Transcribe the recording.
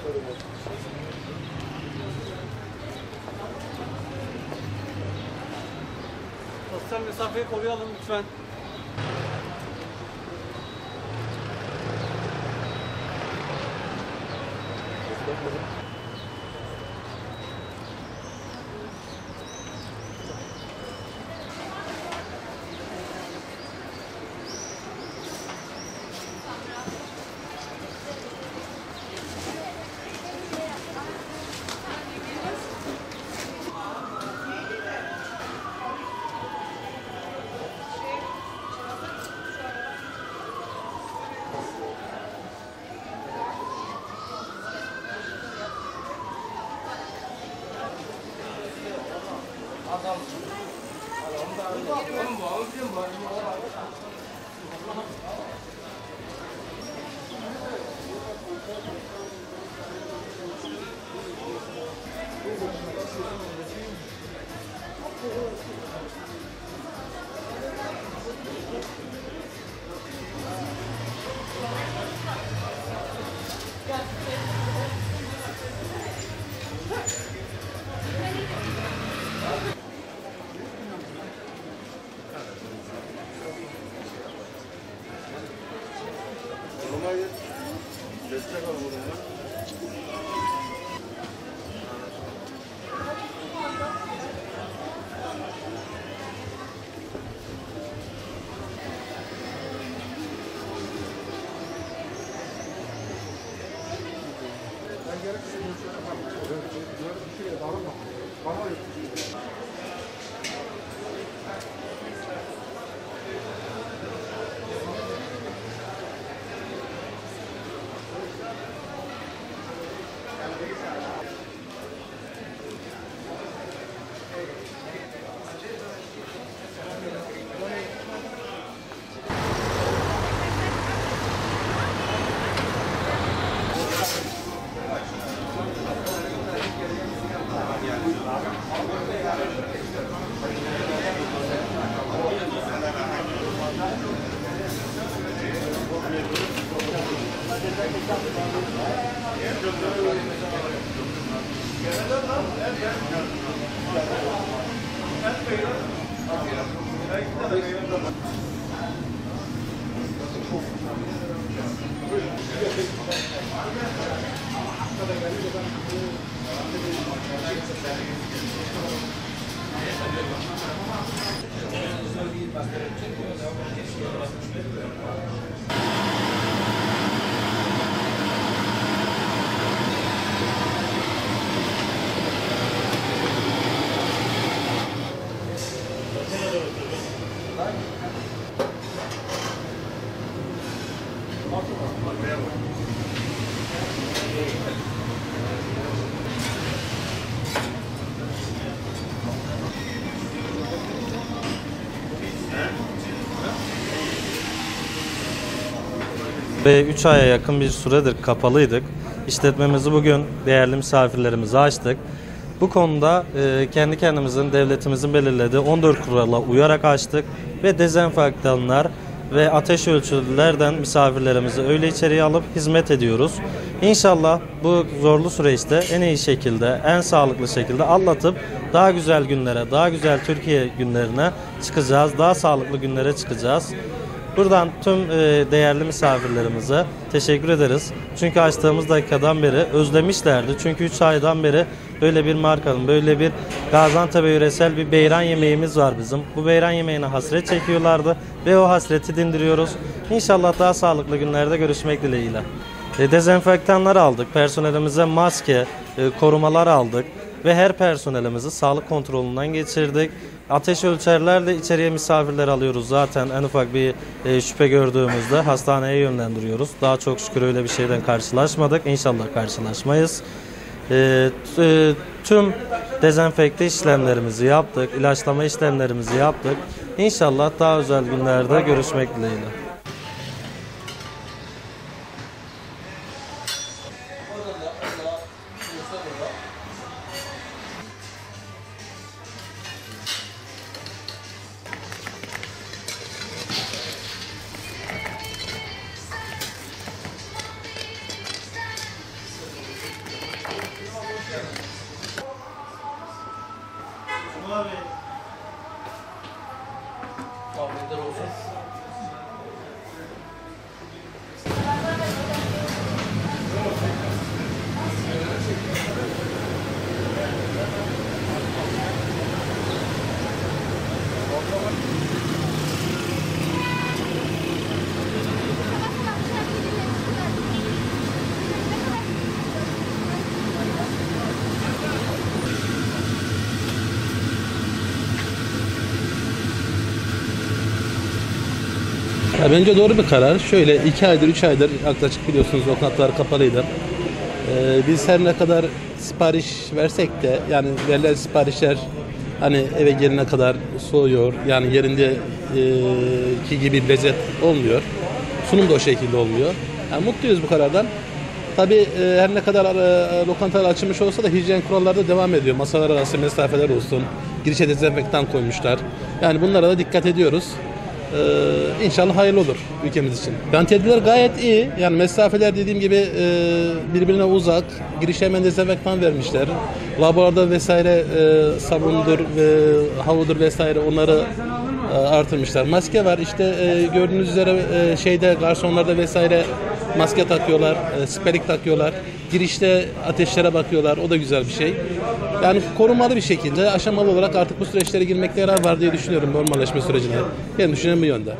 Sosyal mesafeyi koruyalım lütfen. Destek al bunu. Ben gerekirse şöyle yapalım. Bir şeye davranma. Bana öyle. Ve 3 aya yakın bir süredir kapalıydık. İşletmemizi bugün değerli misafirlerimize açtık. Bu konuda kendi kendimizin, devletimizin belirlediği 14 kurala uyarak açtık ve dezenfektanlar ve ateş ölçülerden misafirlerimizi öyle içeriye alıp hizmet ediyoruz. İnşallah bu zorlu süreçte en iyi şekilde, en sağlıklı şekilde atlatıp daha güzel günlere, daha güzel Türkiye günlerine çıkacağız, daha sağlıklı günlere çıkacağız. Buradan tüm değerli misafirlerimize teşekkür ederiz. Çünkü açtığımız dakikadan beri özlemişlerdi. Çünkü 3 aydan beri böyle bir markanın, böyle bir Gaziantep'e yöresel bir beyran yemeğimiz var bizim. Bu beyran yemeğine hasret çekiyorlardı ve o hasreti dindiriyoruz. İnşallah daha sağlıklı günlerde görüşmek dileğiyle. Dezenfektanlar aldık, personelimize maske, korumalar aldık ve her personelimizi sağlık kontrolünden geçirdik. Ateş ölçerlerle içeriye misafirler alıyoruz. Zaten en ufak bir şüphe gördüğümüzde hastaneye yönlendiriyoruz. Daha çok şükür öyle bir şeyden karşılaşmadık. İnşallah karşılaşmayız. Tüm dezenfekte işlemlerimizi yaptık. İlaçlama işlemlerimizi yaptık. İnşallah daha özel günlerde görüşmek dileğiyle. Bence doğru bir karar. Şöyle 2 aydır, 3 aydır yaklaşık biliyorsunuz lokantalar kapalıydı. Biz her ne kadar sipariş versek de yani verilen siparişler hani eve gelene kadar soğuyor. Yani yerindeki gibi bir lezzet olmuyor. Sunum da o şekilde olmuyor. Yani mutluyuz bu karardan. Tabii her ne kadar lokantalar açılmış olsa da hijyen kuralları da devam ediyor. Masalar arası mesafeler olsun. Girişe dezenfektan koymuşlar. Yani bunlara da dikkat ediyoruz. İnşallah hayırlı olur ülkemiz için. Yani tedbirler gayet iyi. Yani mesafeler dediğim gibi birbirine uzak. Girişe hemen dezenfektan vermişler. Laboratuvarda vesaire sabundur ve havudur vesaire onları artırmışlar. Maske var. İşte gördüğünüz üzere şeyde garsonlarda vesaire maske takıyorlar, siperlik takıyorlar. Girişte ateşlere bakıyorlar. O da güzel bir şey. Yani korumalı bir şekilde aşamalı olarak artık bu süreçlere girmekte yarar var diye düşünüyorum normalleşme sürecine. Benim düşüncem bu yönde.